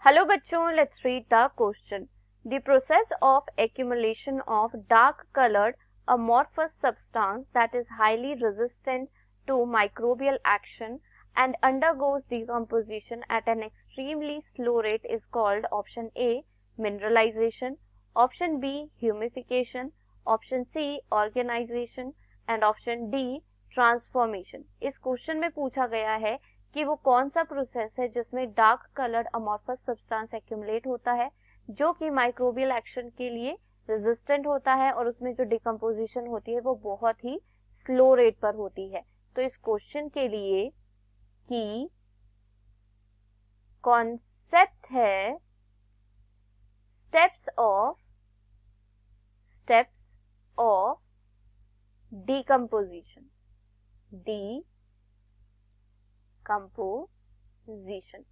Hello बच्चों, let's read the question. The process of accumulation of dark colored amorphous substance that is highly resistant to microbial action and undergoes decomposition at an extremely slow rate is called option A mineralization, option B humidification, option C organization and option D transformation. इस question में पूछा गया है कि वो कौन सा process है जिसमें dark coloured amorphous substance accumulate होता है जो कि माइक्रोबियल एक्शन के लिए रेजिस्टेंट होता है और उसमें जो डिकम्पोजिशन होती है वो बहुत ही स्लो रेट पर होती है. तो इस क्वेश्चन के लिए की कॉन्सेप्ट है स्टेप्स ऑफ डिकम्पोजिशन. डिकम्पोजिशन.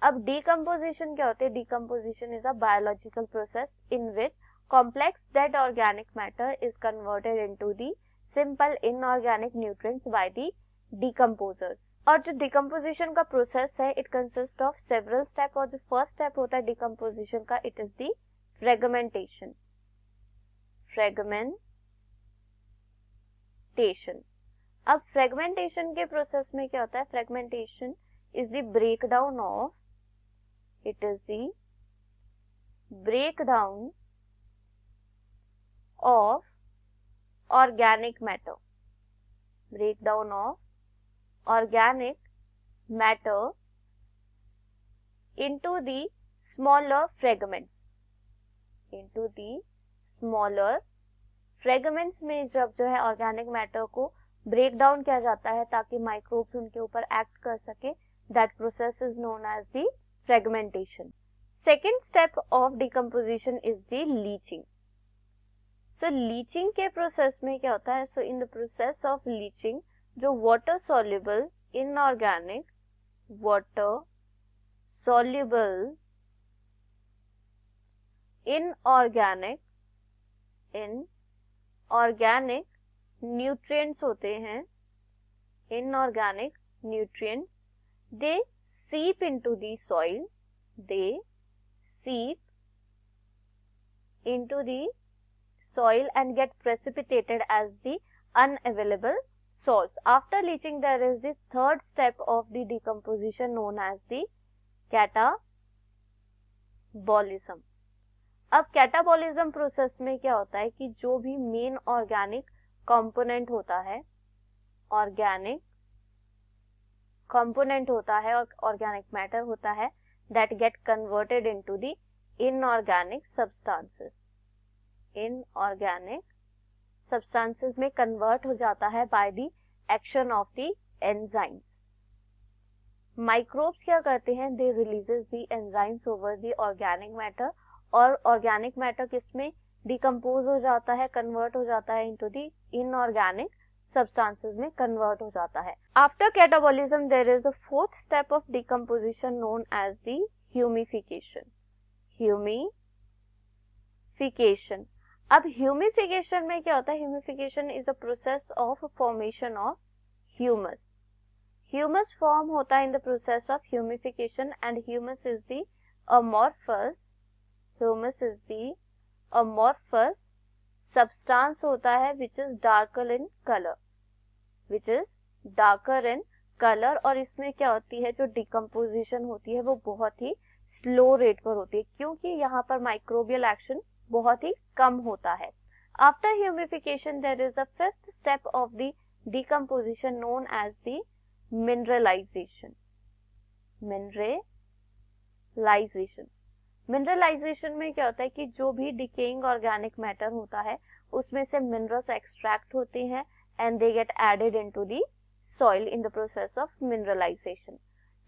अब डिकम्पोजिशन क्या होते हैं? Decomposition is a biological process in which complex dead organic matter is converted into the simple inorganic nutrients by the decomposers. और जो डिकम्पोजिशन का प्रोसेस है it consist of several step. और जो फर्स्ट स्टेप होता है डिकम्पोजिशन का it is the fragmentation. अब फ्रेगमेंटेशन के प्रोसेस में क्या होता है? Fragmentation is the breakdown of organic matter into the smaller fragments में जब जो है ऑर्गेनिक मैटर को ब्रेक डाउन किया जाता है ताकि माइक्रोब्स उनके ऊपर एक्ट कर सके. That process is known as the fragmentation. Second step of decomposition is the leaching. So leaching के प्रोसेस में क्या होता है? So in the process of leaching जो वाटर सॉल्युबल इनऑर्गेनिक न्यूट्रिएंट्स होते हैं, inorganic nutrients they seep into the soil and get precipitated as the unavailable salts. After leaching there is the third step of the decomposition known as the catabolism. अब catabolism process में क्या होता है कि जो भी मेन ऑर्गेनिक कंपोनेंट होता है और ऑर्गेनिक मैटर होता है that get converted into the inorganic substances में कन्वर्ट हो जाता है by the action of the enzymes. Microbes क्या करते हैं? They releases the enzymes over the organic matter और ऑर्गेनिक मैटर किसमें डिकम्पोज हो जाता है, कन्वर्ट हो जाता है इनटू द इनऑर्गेनिक सब्सटेंसेस में कन्वर्ट हो जाता है. After catabolism there is a fourth step of decomposition known as the humification. अब ह्यूमिफिकेशन में क्या होता है? Humification is a process of formation of humus form होता है इन the process of humification and humus is the amorphous substance होता है which is darker in color. और इसमें क्या होती है? जो डिकम्पोजिशन होती है वो बहुत ही स्लो रेट पर होती है क्योंकि यहाँ पर माइक्रोबियल एक्शन बहुत ही कम होता है. After humification there is the fifth step of the decomposition known as the mineralization में क्या होता है कि जो भी डिकेइंग ऑर्गेनिक मैटर होता है उसमें से मिनरल्स एक्सट्रैक्ट होते हैं and they get added into the soil in the process of mineralisation.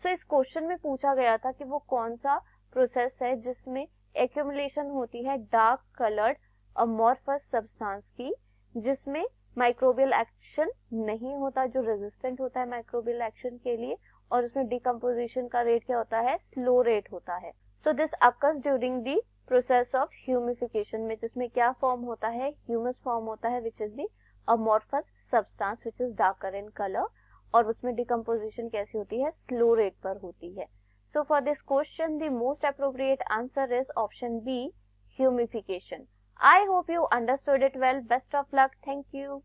So इस क्वेश्चन में पूछा गया था कि वो कौन सा प्रोसेस है जिसमें एक्यूमुलेशन होती है डार्क कलर्ड अमॉर्फस सब्सटेंस की जिसमें माइक्रोबियल एक्शन नहीं होता, जो रेजिस्टेंट होता है माइक्रोबियल एक्शन के लिए और उसमें डिकम्पोजिशन का रेट क्या होता है? स्लो रेट होता है. So this occurs during the process of humification में जिसमें क्या फॉर्म होता है? ह्यूमस फॉर्म होता है which is the amorphous substance which is darker in color और उसमें डिकम्पोजिशन कैसी होती है? स्लो रेट पर होती है. So for this question, the most appropriate answer is option B, humidification. I hope you understood it well. Best of luck. Thank you.